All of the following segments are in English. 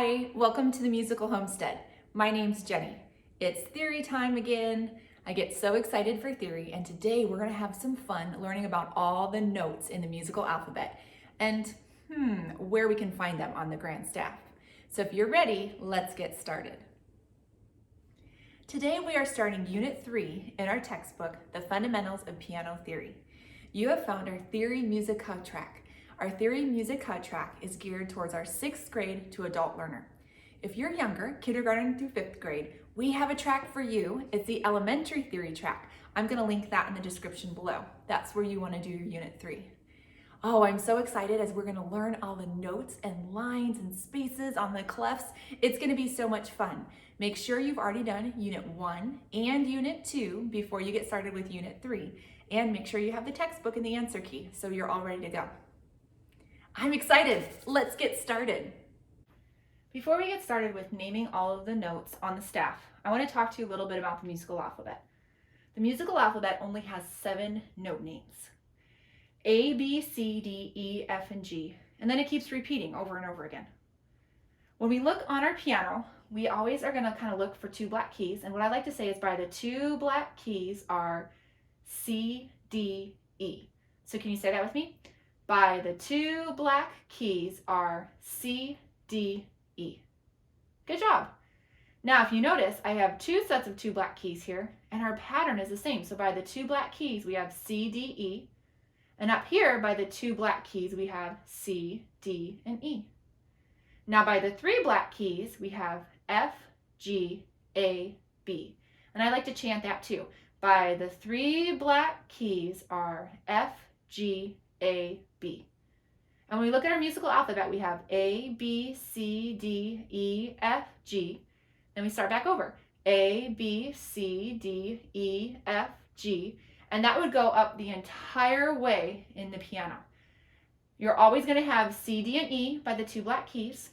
Hi, welcome to the Musical Homestead. My name's Jenny. It's theory time again. I get so excited for theory, and today we're going to have some fun learning about all the notes in the musical alphabet and where we can find them on the grand staff. So if you're ready, let's get started. Today we are starting Unit 3 in our textbook, The Fundamentals of Piano Theory. You have found our Theory Musica track. Our Theory Musica track is geared towards our 6th grade to adult learner. If you're younger, kindergarten through 5th grade, we have a track for you. It's the Elementary Theory track. I'm going to link that in the description below. That's where you want to do your Unit 3. Oh, I'm so excited as we're going to learn all the notes and lines and spaces on the clefs. It's going to be so much fun. Make sure you've already done Unit 1 and Unit 2 before you get started with Unit 3. And make sure you have the textbook and the answer key so you're all ready to go. I'm excited. Let's get started. Before we get started with naming all of the notes on the staff, I want to talk to you a little bit about the musical alphabet. The musical alphabet only has 7 note names. A, B, C, D, E, F, and G, and then it keeps repeating over and over again. When we look on our piano, we always are going to kind of look for 2 black keys, and what I like to say is by the 2 black keys are C, D, E. So can you say that with me? By the 2 black keys are C, D, E. Good job. Now, if you notice, I have 2 sets of 2 black keys here, and our pattern is the same. So by the 2 black keys, we have C, D, E. And up here, by the 2 black keys, we have C, D, and E. Now, by the 3 black keys, we have F, G, A, B. And I like to chant that too. By the 3 black keys are F, G, A, B. And when we look at our musical alphabet, we have A, B, C, D, E, F, G. Then we start back over. A, B, C, D, E, F, G. And that would go up the entire way in the piano. You're always going to have C, D, and E by the 2 black keys,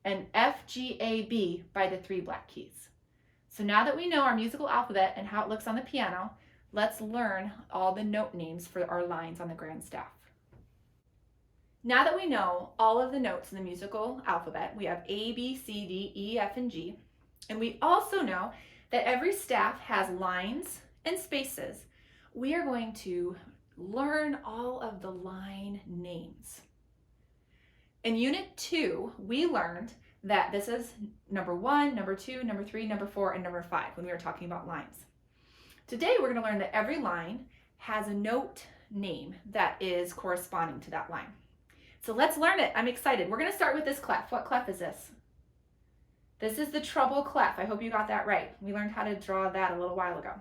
and F, G, A, B by the 3 black keys. So now that we know our musical alphabet and how it looks on the piano, let's learn all the note names for our lines on the grand staff. Now that we know all of the notes in the musical alphabet, we have A, B, C, D, E, F, and G, and we also know that every staff has lines and spaces. We are going to learn all of the line names. In Unit 2, we learned that this is number 1, number 2, number 3, number 4, and number 5 when we were talking about lines. Today, we're going to learn that every line has a note name that is corresponding to that line. So let's learn it. I'm excited. We're going to start with this clef. What clef is this? This is the Trouble Clef. I hope you got that right. We learned how to draw that a little while ago.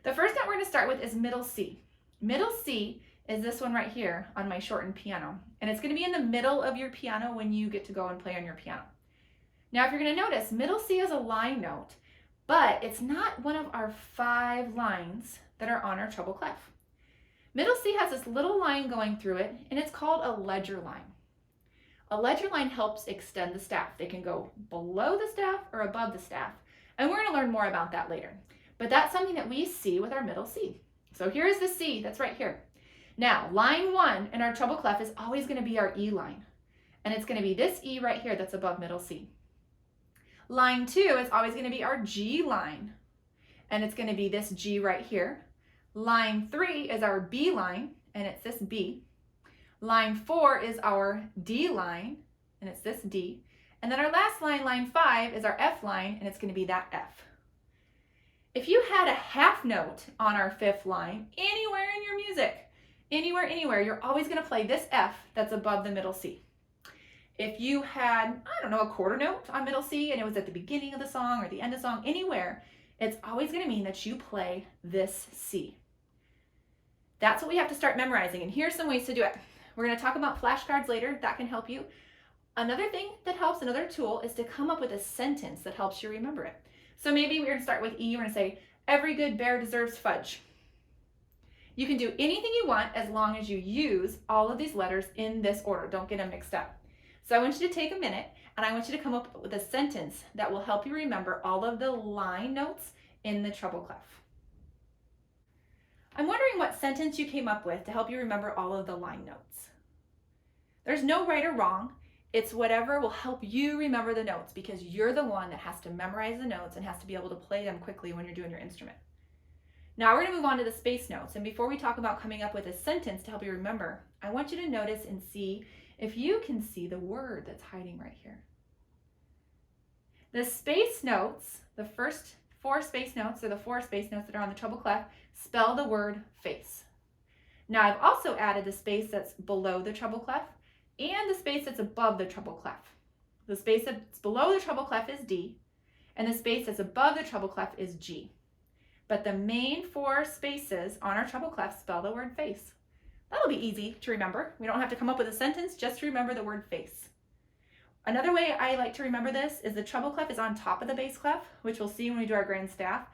The first note we're going to start with is middle C. Middle C is this one right here on my shortened piano. And it's going to be in the middle of your piano when you get to go and play on your piano. Now, if you're going to notice, middle C is a line note, but it's not one of our 5 lines that are on our Trouble Clef. Middle C has this little line going through it, and it's called a ledger line. A ledger line helps extend the staff. They can go below the staff or above the staff, and we're going to learn more about that later. But that's something that we see with our middle C. So here's the C that's right here. Now, line 1 in our Trouble Clef is always going to be our E line, and it's going to be this E right here that's above middle C. Line 2 is always going to be our G line, and it's going to be this G right here. Line 3 is our B line, and it's this B. Line 4 is our D line, and it's this D. And then our last line, line 5, is our F line, and it's going to be that F. If you had a half note on our 5th line, anywhere in your music, anywhere, you're always going to play this F that's above the middle C. If you had, a quarter note on middle C, and it was at the beginning of the song or the end of the song, anywhere, it's always going to mean that you play this C. That's what we have to start memorizing, and here's some ways to do it. We're going to talk about flashcards later. That can help you. Another thing that helps, another tool, is to come up with a sentence that helps you remember it. So maybe we're going to start with E. We're going to say, every good bear deserves fudge. You can do anything you want as long as you use all of these letters in this order. Don't get them mixed up. So I want you to take a minute, and I want you to come up with a sentence that will help you remember all of the line notes in the Trouble Clef. I'm wondering what sentence you came up with to help you remember all of the line notes. There's no right or wrong. It's whatever will help you remember the notes, because you're the one that has to memorize the notes and has to be able to play them quickly when you're doing your instrument. Now we're going to move on to the space notes. And before we talk about coming up with a sentence to help you remember, I want you to notice and see if you can see the word that's hiding right here. The space notes, the first 4 space notes, or the 4 space notes that are on the treble clef, spell the word face. Now I've also added the space that's below the treble clef and the space that's above the treble clef. The space that's below the treble clef is D, and the space that's above the treble clef is G. But the main 4 spaces on our treble clef spell the word face. That'll be easy to remember. We don't have to come up with a sentence, just remember the word face. Another way I like to remember this is the treble clef is on top of the bass clef, which we'll see when we do our grand staff,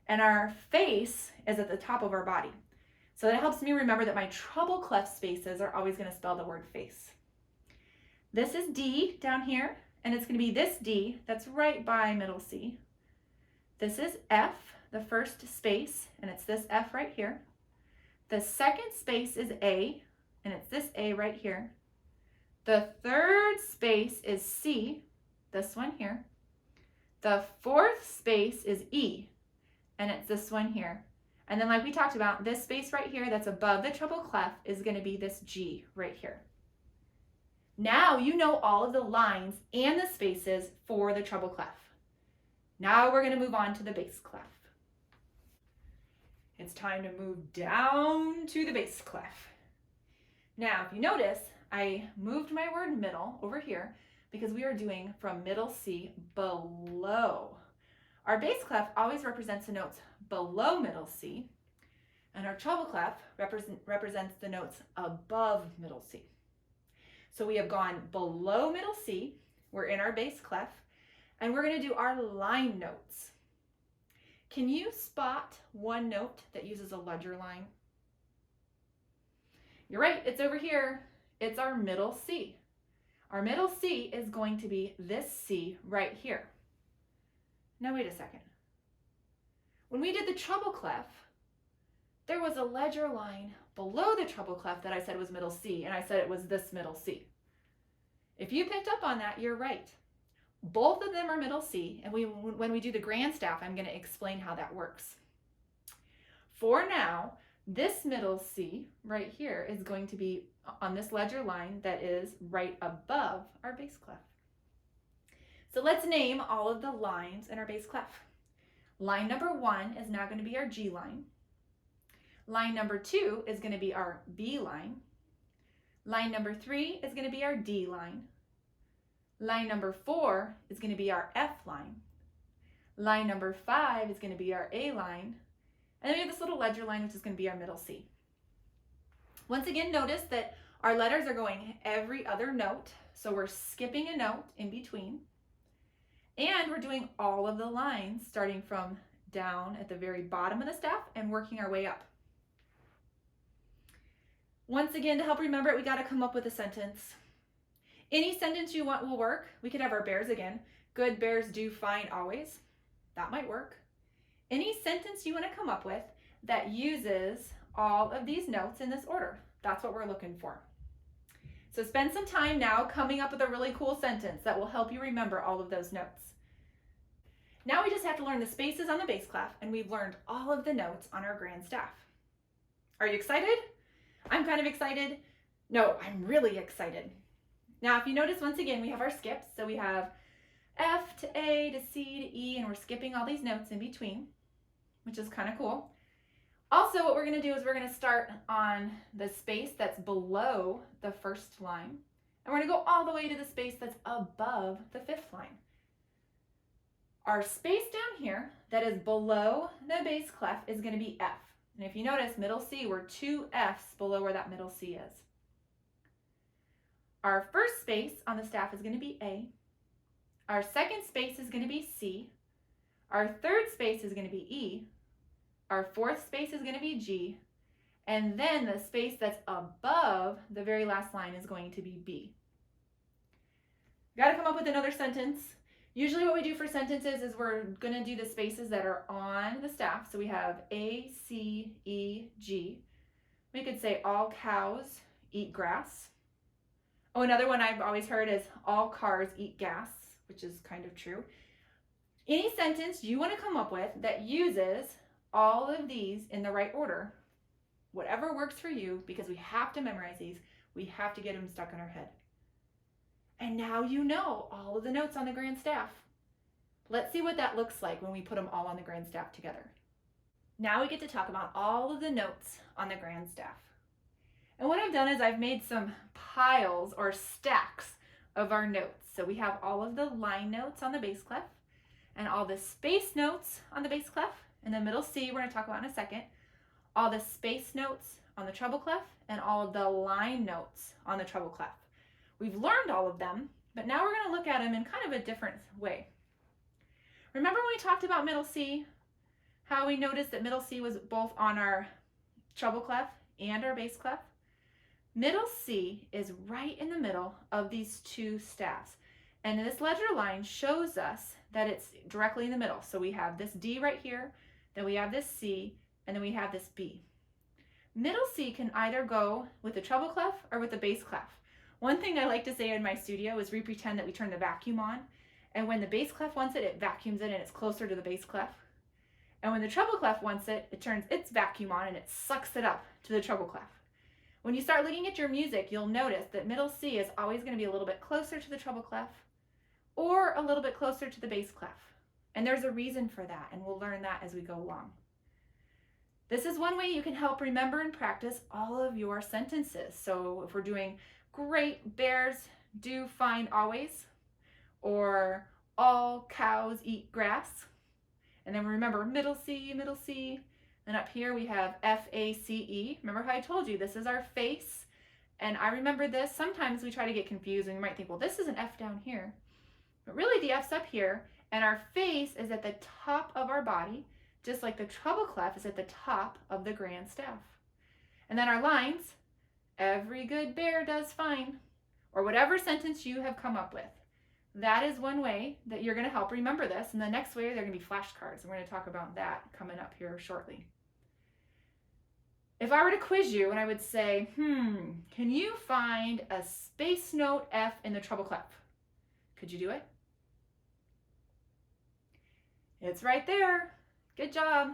and our face is at the top of our body. So that helps me remember that my treble clef spaces are always going to spell the word face. This is D down here, and it's going to be this D that's right by middle C. This is F, the first space, and it's this F right here. The second space is A, and it's this A right here. The third space is C, this one here. The fourth space is E, and it's this one here. And then like we talked about, this space right here that's above the treble clef is going to be this G right here. Now you know all of the lines and the spaces for the treble clef. Now we're going to move on to the bass clef. It's time to move down to the bass clef. Now, if you notice, I moved my word middle over here because we are doing from middle C below. Our bass clef always represents the notes below middle C, and our treble clef represents the notes above middle C. So we have gone below middle C, we're in our bass clef, and we're going to do our line notes. Can you spot one note that uses a ledger line? You're right, it's over here. It's our middle C. Our middle C is going to be this C right here. Now wait a second. When we did the treble clef, there was a ledger line below the treble clef that I said was middle C, and I said it was this middle C. If you picked up on that, you're right. Both of them are middle C, and when we do the grand staff, I'm going to explain how that works. For now, this middle C right here is going to be on this ledger line that is right above our bass clef. So let's name all of the lines in our bass clef. Line number 1 is now going to be our G line. Line number 2 is going to be our B line. Line number 3 is going to be our D line. Line number 4 is going to be our F line. Line number 5 is going to be our A line. And then we have this little ledger line, which is going to be our middle C. Once again, notice that our letters are going every other note. So we're skipping a note in between. And we're doing all of the lines starting from down at the very bottom of the staff and working our way up. Once again, to help remember it, we got to come up with a sentence. Any sentence you want will work. We could have our bears again. Good bears do fine always. That might work. Any sentence you want to come up with that uses all of these notes in this order. That's what we're looking for. So spend some time now coming up with a really cool sentence that will help you remember all of those notes. Now we just have to learn the spaces on the bass clef, and we've learned all of the notes on our grand staff. Are you excited? I'm kind of excited. No, I'm really excited. Now, if you notice, once again, we have our skips. So we have F to A to C to E, and we're skipping all these notes in between, which is kind of cool. Also, what we're going to do is we're going to start on the space that's below the first line, and we're going to go all the way to the space that's above the fifth line. Our space down here that is below the bass clef is going to be F. And if you notice, middle C, we're 2 Fs below where that middle C is. Our first space on the staff is going to be A. Our second space is going to be C. Our third space is going to be E. Our fourth space is going to be G. And then the space that's above the very last line is going to be B. Got to come up with another sentence. Usually what we do for sentences is we're going to do the spaces that are on the staff. So we have A, C, E, G. We could say all cows eat grass. Oh, another one I've always heard is all cars eat gas, which is kind of true. Any sentence you want to come up with that uses all of these in the right order, whatever works for you, because we have to memorize these, we have to get them stuck in our head. And now you know all of the notes on the grand staff. Let's see what that looks like when we put them all on the grand staff together. Now we get to talk about all of the notes on the grand staff. And what I've done is I've made some piles or stacks of our notes. So we have all of the line notes on the bass clef and all the space notes on the bass clef. And the middle C we're going to talk about in a second. All the space notes on the treble clef and all of the line notes on the treble clef. We've learned all of them, but now we're going to look at them in kind of a different way. Remember when we talked about middle C, how we noticed that middle C was both on our treble clef and our bass clef? Middle C is right in the middle of these two staffs. And this ledger line shows us that it's directly in the middle. So we have this D right here, then we have this C, and then we have this B. Middle C can either go with the treble clef or with the bass clef. One thing I like to say in my studio is we pretend that we turn the vacuum on, and when the bass clef wants it, it vacuums it and it's closer to the bass clef. And when the treble clef wants it, it turns its vacuum on and it sucks it up to the treble clef. When you start looking at your music, you'll notice that middle C is always going to be a little bit closer to the treble clef or a little bit closer to the bass clef. And there's a reason for that, and we'll learn that as we go along. This is one way you can help remember and practice all of your sentences. So if we're doing great bears do fine always, or all cows eat grass, and then remember middle C, and up here we have F-A-C-E. Remember how I told you this is our face, and I remember this. Sometimes we try to get confused and you might think, well, this is an F down here, but really the F's up here, and our face is at the top of our body, just like the treble clef is at the top of the grand staff. And then our lines, every good bear does fine, or whatever sentence you have come up with. That is one way that you're going to help remember this. And the next way, they're going to be flashcards. And we're going to talk about that coming up here shortly. If I were to quiz you and I would say, can you find a space note F in the treble clef? Could you do it? It's right there. Good job.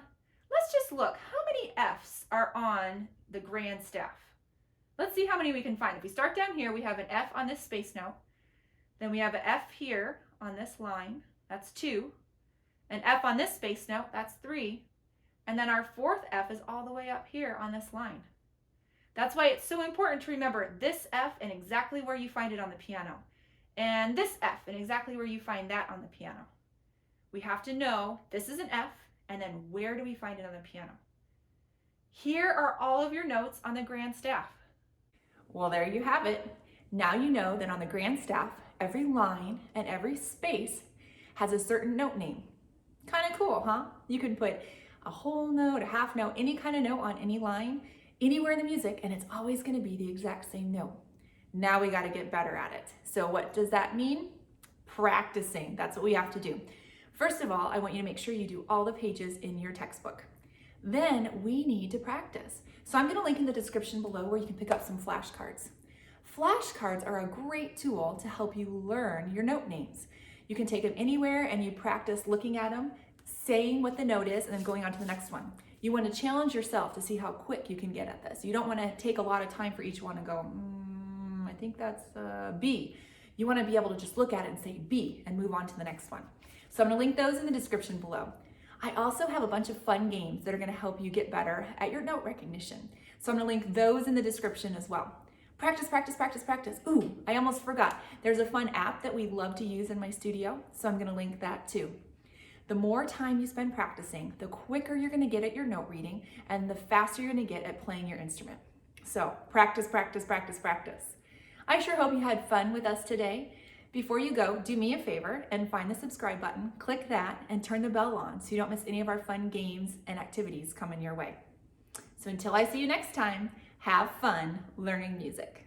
Let's just look. How many F's are on the grand staff? Let's see how many we can find. If we start down here, we have an F on this space note. Then we have an F here on this line, that's 2. An F on this space note, that's 3. And then our fourth F is all the way up here on this line. That's why it's so important to remember this F and exactly where you find it on the piano. And this F and exactly where you find that on the piano. We have to know this is an F, and then where do we find it on the piano? Here are all of your notes on the grand staff. Well, there you have it. Now you know that on the grand staff, every line and every space has a certain note name. Kind of cool, huh? You can put a whole note, a half note, any kind of note on any line, anywhere in the music, and it's always going to be the exact same note. Now we got to get better at it. So what does that mean? Practicing. That's what we have to do. First of all, I want you to make sure you do all the pages in your textbook. Then we need to practice. So I'm going to link in the description below where you can pick up some flashcards. Flashcards are a great tool to help you learn your note names. You can take them anywhere and you practice looking at them, saying what the note is, and then going on to the next one. You want to challenge yourself to see how quick you can get at this. You don't want to take a lot of time for each one and go, I think that's B. You want to be able to just look at it and say B and move on to the next one. So I'm going to link those in the description below. I also have a bunch of fun games that are going to help you get better at your note recognition. So I'm going to link those in the description as well. Practice, practice, practice, practice. Ooh, I almost forgot. There's a fun app that we love to use in my studio, so I'm going to link that too. The more time you spend practicing, the quicker you're going to get at your note reading and the faster you're going to get at playing your instrument. So practice, practice, practice, practice. I sure hope you had fun with us today. Before you go, do me a favor and find the subscribe button, click that, and turn the bell on so you don't miss any of our fun games and activities coming your way. So until I see you next time, have fun learning music.